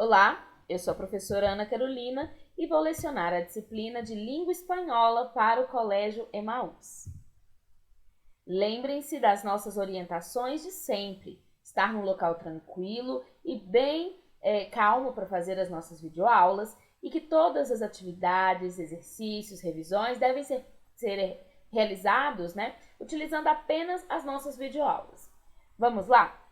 Olá, eu sou a professora Ana Carolina e vou lecionar a disciplina de Língua Espanhola para o Colégio Emaús. Lembrem-se das nossas orientações de sempre, estar num local tranquilo e bem calmo para fazer as nossas videoaulas e que todas as atividades, exercícios, revisões devem ser realizados, utilizando apenas as nossas videoaulas. Vamos lá?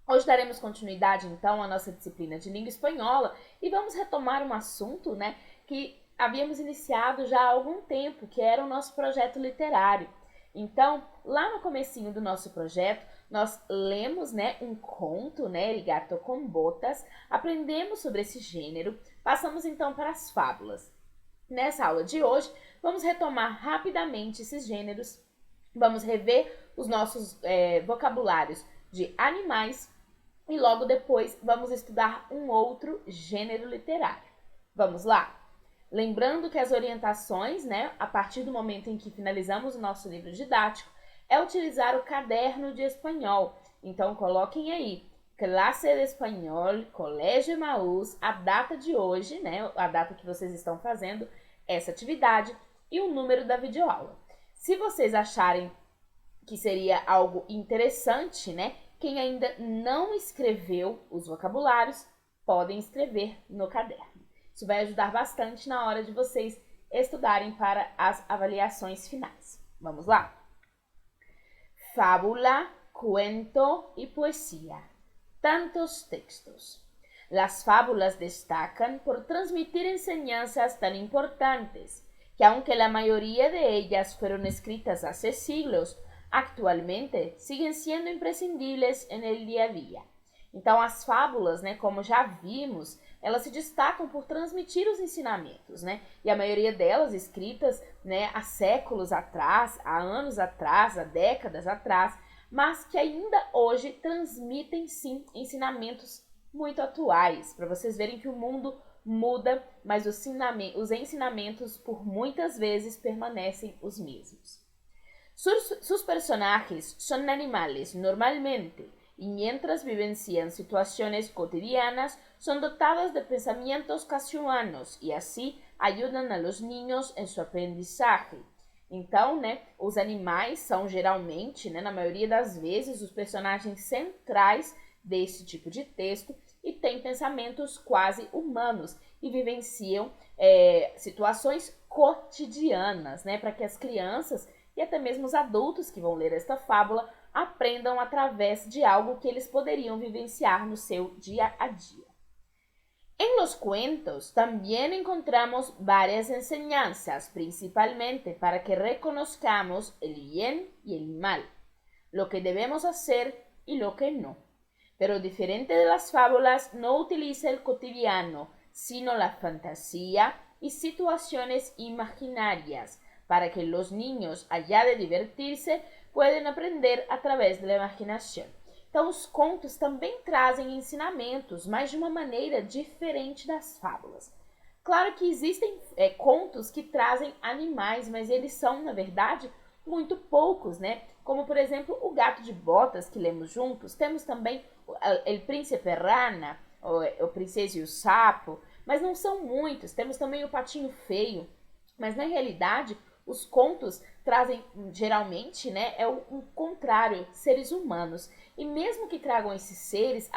Hoje daremos continuidade, então, à nossa disciplina de língua espanhola e vamos retomar um assunto, que havíamos iniciado já há algum tempo, que era o nosso projeto literário. Então, lá no comecinho do nosso projeto, nós lemos, um conto, El Gato com Botas, aprendemos sobre esse gênero, passamos então para as fábulas. Nessa aula de hoje, vamos retomar rapidamente esses gêneros, vamos rever os nossos vocabulários de animais e logo depois vamos estudar um outro gênero literário. Vamos lá? Lembrando que as orientações, a partir do momento em que finalizamos o nosso livro didático, é utilizar o caderno de espanhol. Então, coloquem aí, classe de espanhol, Colégio Emaús, a data de hoje, a data que vocês estão fazendo essa atividade e o número da videoaula. Se vocês acharem que seria algo interessante, quem ainda não escreveu os vocabulários, podem escrever no caderno. Isso vai ajudar bastante na hora de vocês estudarem para as avaliações finais. Vamos lá? Fábula, cuento y poesía. Tantos textos. Las fábulas destacan por transmitir enseñanzas tan importantes que aunque la mayoría de ellas fueron escritas hace siglos, actualmente siguen siendo imprescindibles en el día a día. Então, as fábulas, como já vimos, elas se destacam por transmitir os ensinamentos, E a maioria delas escritas, há séculos atrás, há anos atrás, há décadas atrás, mas que ainda hoje transmitem, sim, ensinamentos muito atuais, para vocês verem que o mundo muda, mas os ensinamentos, por muitas vezes, permanecem os mesmos. Sus personajes son animales normalmente y mientras vivencian situaciones cotidianas son dotados de pensamientos casi humanos y así ayudan a los niños en su aprendizaje. Então, os animais são geralmente, na maioria das vezes, os personagens centrais desse tipo de texto e têm pensamentos quase humanos e vivenciam situações cotidianas, para que as crianças e até mesmo os adultos que vão ler esta fábula aprendam através de algo que eles poderiam vivenciar no seu dia a dia. En los cuentos también encontramos varias enseñanzas, principalmente para que reconozcamos el bien y el mal, lo que debemos hacer y lo que no. Pero diferente de las fábulas, no utiliza el cotidiano, sino la fantasía y situaciones imaginarias, para que los niños, allá de divertirse, pueden aprender através da imaginação. Então, os contos também trazem ensinamentos, mas de uma maneira diferente das fábulas. Claro que existem contos que trazem animais, mas eles são, na verdade, muito poucos, Como, por exemplo, O Gato de Botas, que lemos juntos. Temos também El Príncipe Rana, o Princesa e o Sapo, mas não são muitos. Temos também O Patinho Feio, mas na realidade os contos trazem, geralmente, é o contrário, seres humanos. E mesmo que tragam esses seres,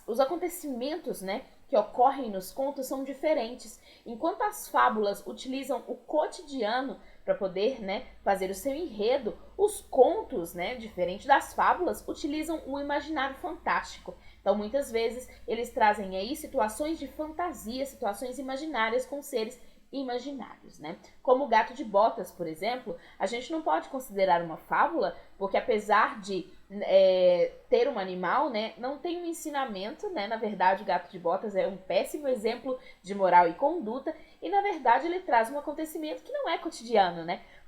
os acontecimentos, que ocorrem nos contos são diferentes. Enquanto as fábulas utilizam o cotidiano para poder, fazer o seu enredo, os contos, diferente das fábulas, utilizam o imaginário fantástico. Então, muitas vezes, eles trazem aí situações de fantasia, situações imaginárias com seres imaginários, Como O Gato de Botas, por exemplo, a gente não pode considerar uma fábula, porque apesar de ter um animal, não tem um ensinamento, Na verdade, O Gato de Botas é um péssimo exemplo de moral e conduta, e na verdade ele traz um acontecimento que não é cotidiano,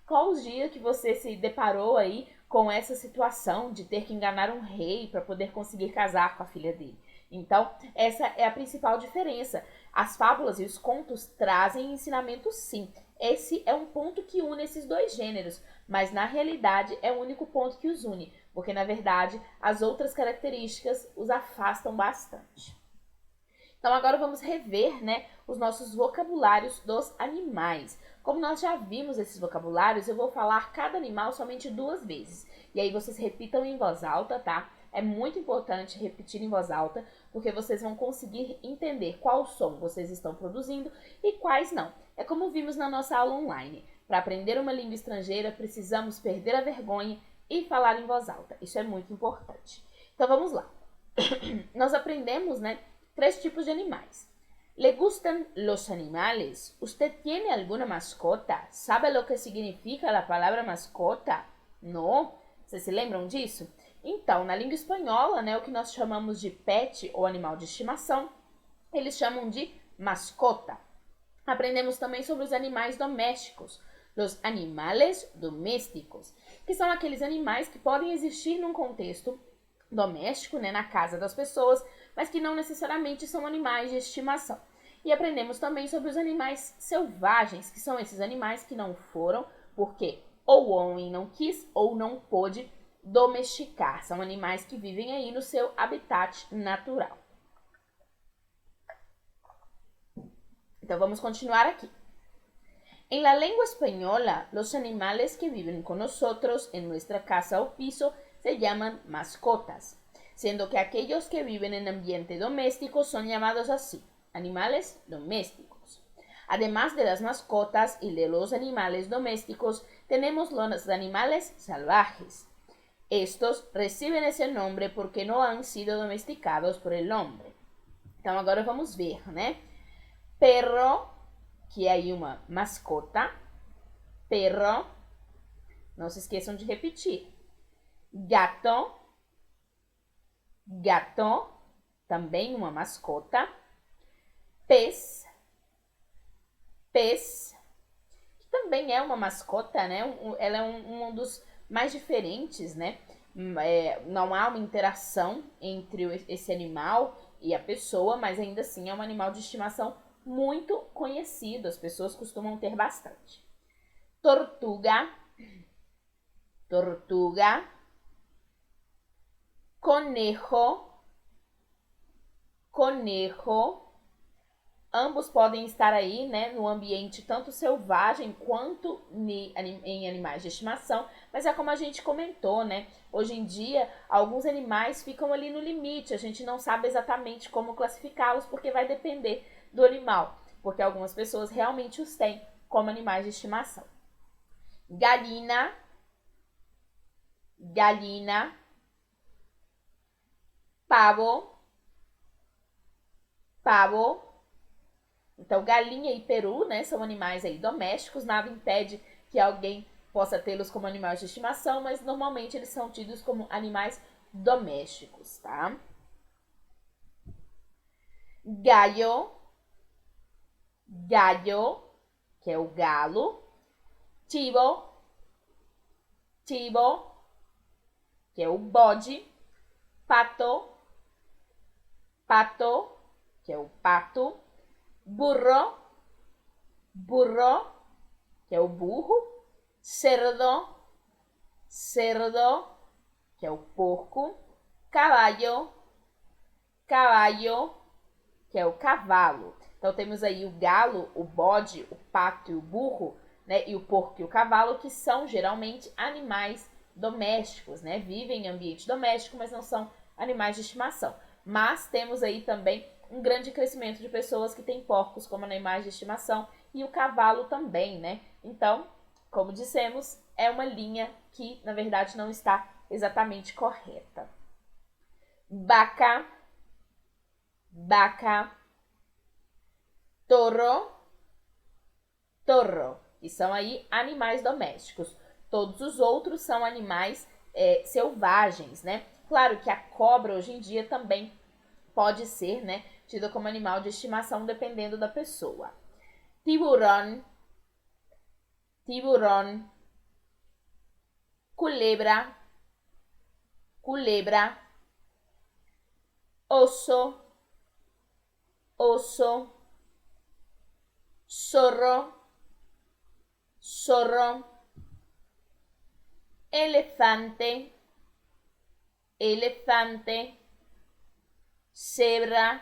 Qual os dias que você se deparou aí com essa situação de ter que enganar um rei para poder conseguir casar com a filha dele? Então, essa é a principal diferença. As fábulas e os contos trazem ensinamentos, sim. Esse é um ponto que une esses dois gêneros, mas na realidade é o único ponto que os une, porque na verdade as outras características os afastam bastante. Então agora vamos rever, né, os nossos vocabulários dos animais. Como nós já vimos esses vocabulários, eu vou falar cada animal somente 2 vezes. E aí vocês repitam em voz alta, tá? É muito importante repetir em voz alta, porque vocês vão conseguir entender qual som vocês estão produzindo e quais não. É como vimos na nossa aula online. Para aprender uma língua estrangeira, precisamos perder a vergonha e falar em voz alta. Isso é muito importante. Então vamos lá. Nós aprendemos, né, 3 tipos de animais. ¿Le gustan los animales? ¿Usted tiene alguna mascota? ¿Sabe lo que significa a palavra mascota? Não? Vocês se lembram disso? Então, na língua espanhola, né, o que nós chamamos de pet ou animal de estimação, eles chamam de mascota. Aprendemos também sobre os animais domésticos, os animales domésticos, que são aqueles animais que podem existir num contexto doméstico, né, na casa das pessoas, mas que não necessariamente são animais de estimação. E aprendemos também sobre os animais selvagens, que são esses animais que não foram, porque ou o homem não quis ou não pôde domesticar. São animais que vivem aí no seu habitat natural. Então vamos continuar aqui. En la lengua española, los animales que viven con nosotros en nuestra casa o piso se llaman mascotas, siendo que aquellos que viven en ambiente doméstico son llamados así, animales domésticos. Además de las mascotas y de los animales domésticos, tenemos los animales salvajes. Estos reciben esse nome porque não han sido domesticados por el hombre. Então agora vamos ver, né? Perro, que é aí uma mascota. Perro, não se esqueçam de repetir. Gato, gato, também uma mascota. Pez, pez, que também é uma mascota, né? Ela é um dos mais diferentes, né? Não há uma interação entre esse animal e a pessoa, mas ainda assim é um animal de estimação muito conhecido, as pessoas costumam ter bastante. Tortuga, tortuga, conejo, conejo. Ambos podem estar aí, né, no ambiente tanto selvagem quanto em animais de estimação, mas é como a gente comentou, né? Hoje em dia, alguns animais ficam ali no limite, a gente não sabe exatamente como classificá-los, porque vai depender do animal, porque algumas pessoas realmente os têm como animais de estimação. Galinha, galinha, pavo, pavo. Então, galinha e peru, né, são animais aí domésticos, nada impede que alguém possa tê-los como animais de estimação, mas normalmente eles são tidos como animais domésticos, tá? Gallo, gallo, que é o galo. Chivo, chivo, que é o bode. Pato, pato, que é o pato. Burro, burro, que é o burro. Cerdo, cerdo, que é o porco. Caballo, caballo, que é o cavalo. Então temos aí o galo, o bode, o pato e o burro, né? E o porco e o cavalo, que são geralmente animais domésticos, né? Vivem em ambiente doméstico, mas não são animais de estimação. Mas temos aí também um grande crescimento de pessoas que têm porcos como animais de estimação e o cavalo também, né? Então, como dissemos, é uma linha que, na verdade, não está exatamente correta. Vaca, vaca, toro, toro, que são aí animais domésticos. Todos os outros são animais selvagens, né? Claro que a cobra hoje em dia também pode ser, né, tida como animal de estimação dependendo da pessoa. Tiburón, tiburón, culebra, culebra, oso, oso, zorro, zorro, elefante, elefante, cebra,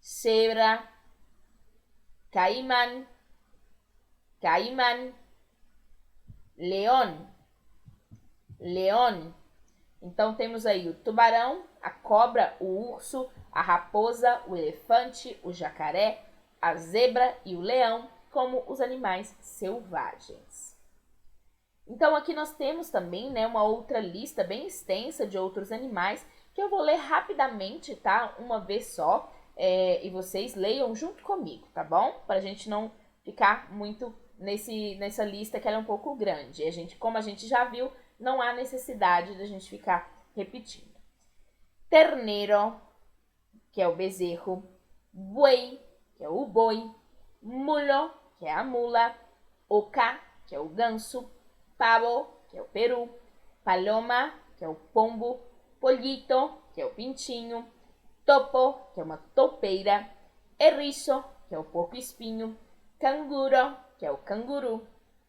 cebra, caimán, caimán, leão, leão. Então temos aí o tubarão, a cobra, o urso, a raposa, o elefante, o jacaré, a zebra e o leão como os animais selvagens. Então aqui nós temos também, né, uma outra lista bem extensa de outros animais que eu vou ler rapidamente, tá? Uma vez só, e vocês leiam junto comigo, tá bom? Para a gente não ficar muito nessa lista que ela é um pouco grande. Como a gente já viu, não há necessidade de a gente ficar repetindo. Terneiro, que é o bezerro. Buey, que é o boi. Mulo, que é a mula. Oca, que é o ganso. Pavo, que é o peru. Paloma, que é o pombo. Pollito, que é o pintinho. Topo, que é uma topeira. Eriço, que é o porco-espinho. Canguro, que é o canguru.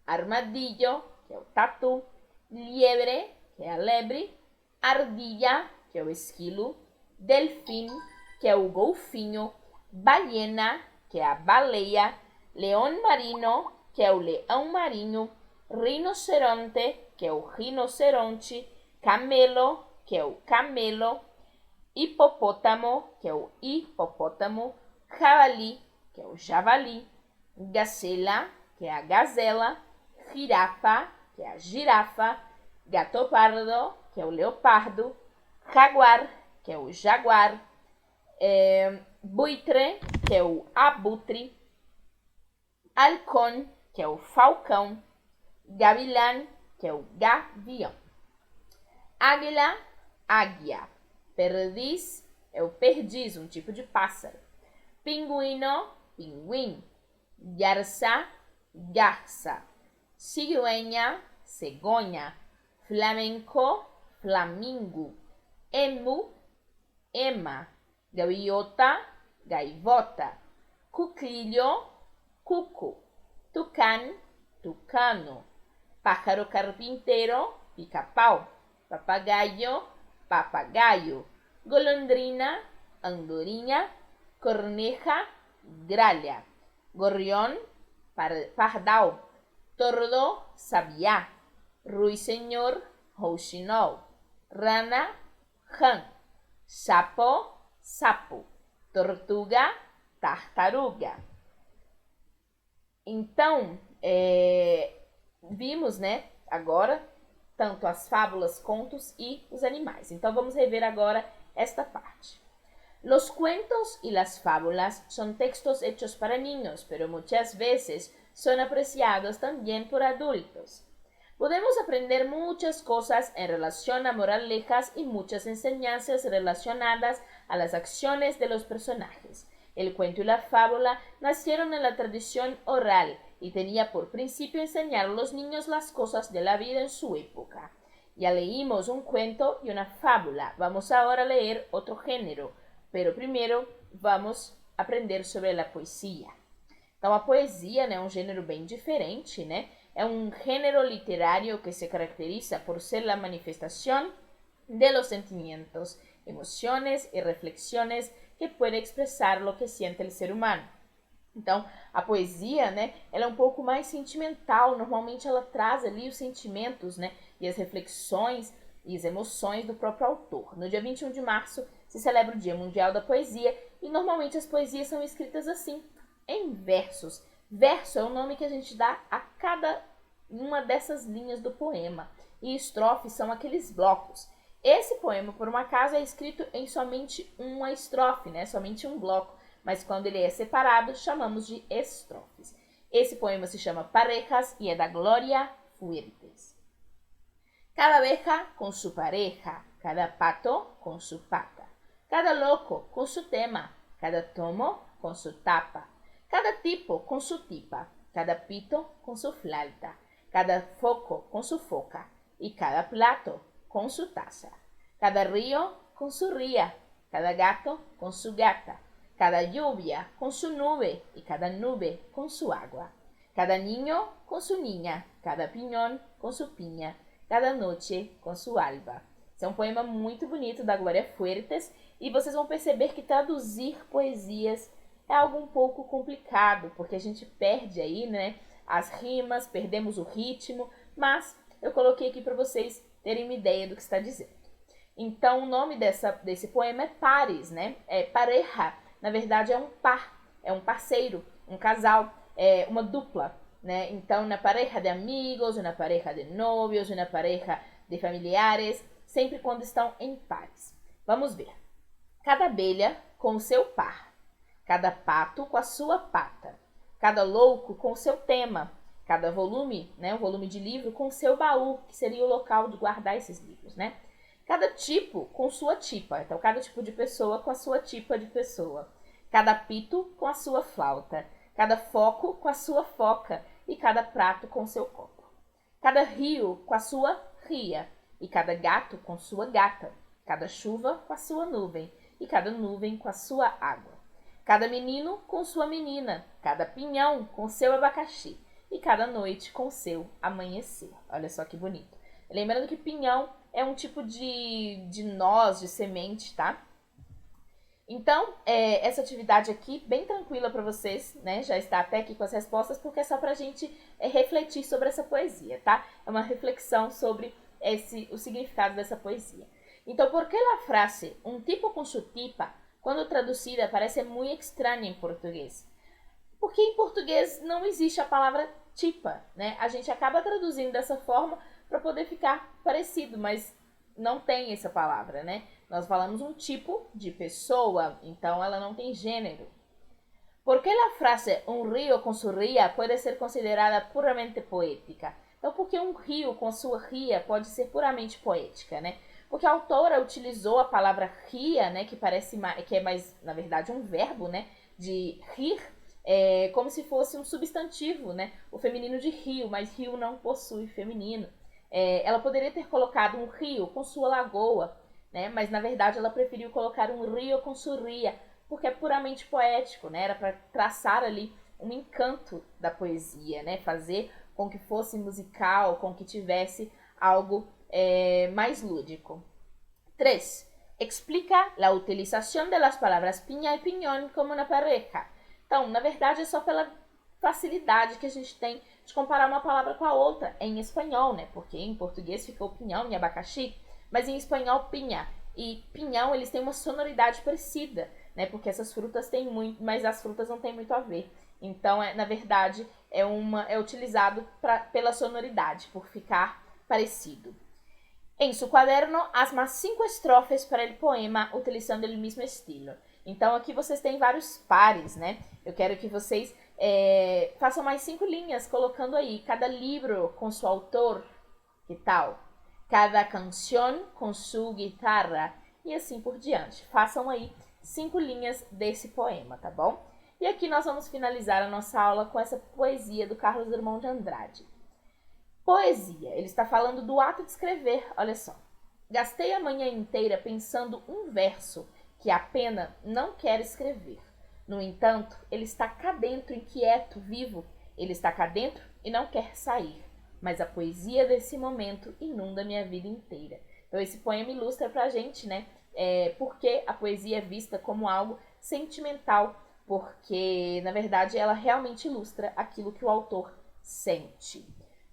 Armadillo, que é o tatu. Liebre, que é a lebre. Ardilha, que é o esquilo. Delfim, que é o golfinho. Baleena, que é a baleia. Leão marino, que é o leão marinho. Rinoceronte, que é o rinoceronte. Camelo, que é o camelo. Hipopótamo, que é o hipopótamo. Javali, que é o javali. Gacela, que é a gazela. Girafa, que é a girafa. Gato pardo, que é o leopardo. Jaguar, que é o jaguar. Buitre, que é o abutre. Halcón, que é o falcão. Gavilã, que é o gavião. Águila, águia. Perdiz é o perdiz, um tipo de pássaro. Pinguino, pinguim. Garça, garça. Cigüeña, cegonha. Flamenco, flamingo. Emu, ema. Gaviota, gaivota. Cuclillo, cuco. Tucán, tucano. Pájaro carpinteiro, pica-pau. Papagaio, papagaio. Golondrina, andorinha. Corneja, gralha. Gorrión, pardal. Tordo, sabiá. Ruiseñor, rouxinol. Rana, rã. Sapo, sapo. Tortuga, tartaruga. Então, vimos, né, agora, tanto as fábulas, contos e os animais. Então, vamos rever agora esta parte. Los cuentos y las fábulas son textos hechos para niños, pero muchas veces son apreciados también por adultos. Podemos aprender muchas cosas en relación a moralejas y muchas enseñanzas relacionadas a las acciones de los personajes. El cuento y la fábula nacieron en la tradición oral y tenía por principio enseñar a los niños las cosas de la vida en su época. Ya leímos un cuento y una fábula. Vamos ahora a leer otro género, pero primero vamos a aprender sobre a poesia. Então, a poesia, né, é um gênero bem diferente, né? É um gênero literário que se caracteriza por ser la manifestación de los sentimientos, emociones y reflexiones que puede expressar lo que siente el ser humano. Então, a poesia, né, ela é um pouco mais sentimental, normalmente ela traz ali os sentimentos, né, e as reflexões e as emoções do próprio autor. No dia 21 de março se celebra o Dia Mundial da Poesia e normalmente as poesias são escritas assim, em versos. Verso é o nome que a gente dá a cada uma dessas linhas do poema. E estrofes são aqueles blocos. Esse poema, por um acaso, é escrito em somente uma estrofe, né? Somente um bloco. Mas quando ele é separado, chamamos de estrofes. Esse poema se chama Parejas e é da Gloria Fuertes. Cada abeja com su pareja, cada pato com su pata, cada loco com su tema, cada tomo com su tapa, cada tipo com su tipa, cada pito com su flauta, cada foco com su foca e cada plato com su taza, cada río con su ría, cada gato con su gata, cada lluvia con su nube y cada nube con su agua, cada niño con su niña, cada piñón con su piña, cada noche com su alba. Esse é um poema muito bonito da Glória Fuertes E vocês vão perceber que traduzir poesias é algo um pouco complicado, porque a gente perde aí, né, as rimas, perdemos o ritmo, mas eu coloquei aqui para vocês terem uma ideia do que está dizendo. Então, o nome desse poema é Pares, né? É pareja. Na verdade, é um par, é um parceiro, um casal, é uma dupla, né? Então, una pareja de amigos, una pareja de novios, una pareja de familiares, sempre quando estão em pares. Vamos ver. Cada abelha com o seu par, cada pato com a sua pata, cada louco com o seu tema, cada volume, né, um volume de livro com o seu baú, que seria o local de guardar esses livros, né? Cada tipo com sua tipa, então cada tipo de pessoa com a sua tipa de pessoa, cada pito com a sua flauta, cada foco com a sua foca e cada prato com seu copo, cada rio com a sua ria e cada gato com sua gata, cada chuva com a sua nuvem e cada nuvem com a sua água, cada menino com sua menina, cada pinhão com seu abacaxi e cada noite com seu amanhecer. Olha só que bonito. Lembrando que pinhão é um tipo de noz, de semente, tá? Então, essa atividade aqui, bem tranquila para vocês, né? Já está até aqui com as respostas, porque é só pra gente refletir sobre essa poesia, tá? É uma reflexão sobre o significado dessa poesia. Então, por que a frase um tipo com sua tipa, quando traduzida, parece muito estranha em português? Porque em português não existe a palavra tipa, né? A gente acaba traduzindo dessa forma para poder ficar parecido, mas não tem essa palavra, né? Nós falamos um tipo de pessoa, então ela não tem gênero. ¿Por que a frase um rio com sua ria pode ser considerada puramente poética? Então, porque um rio com sua ria pode ser puramente poética, né? Porque a autora utilizou a palavra ria, né, que é mais, na verdade, um verbo, né, de rir, como se fosse um substantivo, né, o feminino de rio, mas rio não possui feminino. Ela poderia ter colocado um rio com sua lagoa, né, mas na verdade ela preferiu colocar um rio com sua ria, porque é puramente poético, né, era para traçar ali um encanto da poesia, né, fazer com que fosse musical, com que tivesse algo mais lúdico. 3. Explica a utilização das palavras piña e piñón como na pareja. Então, na verdade, é só pela facilidade que a gente tem de comparar uma palavra com a outra em espanhol, né? Porque em português ficou pinhão e abacaxi, mas em espanhol pinha. E pinhão, eles têm uma sonoridade parecida, né? Porque essas frutas têm muito, mas as frutas não têm muito a ver. Então, na verdade, é utilizado pela sonoridade, por ficar parecido. Em seu quaderno, haz mais 5 estrofes para o poema utilizando o mesmo estilo. Então, aqui vocês têm vários pares, né? Eu quero que vocês façam mais 5 linhas, colocando aí cada livro com seu autor, que tal? Cada canção com sua guitarra, e assim por diante. Façam aí 5 linhas desse poema, tá bom? E aqui nós vamos finalizar a nossa aula com essa poesia do Carlos Drummond de Andrade. Poesia, ele está falando do ato de escrever, olha só. Gastei a manhã inteira pensando um verso que a pena não quer escrever. No entanto, ele está cá dentro, inquieto, vivo. Ele está cá dentro e não quer sair. Mas a poesia desse momento inunda minha vida inteira. Então esse poema ilustra pra gente, né, porque a poesia é vista como algo sentimental, porque, na verdade, ela realmente ilustra aquilo que o autor sente.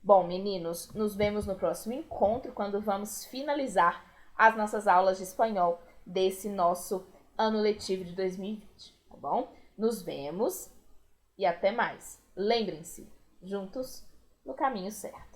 Bom, meninos, nos vemos no próximo encontro, quando vamos finalizar as nossas aulas de espanhol desse nosso ano letivo de 2020, tá bom? Nos vemos e até mais. Lembrem-se, juntos no caminho certo.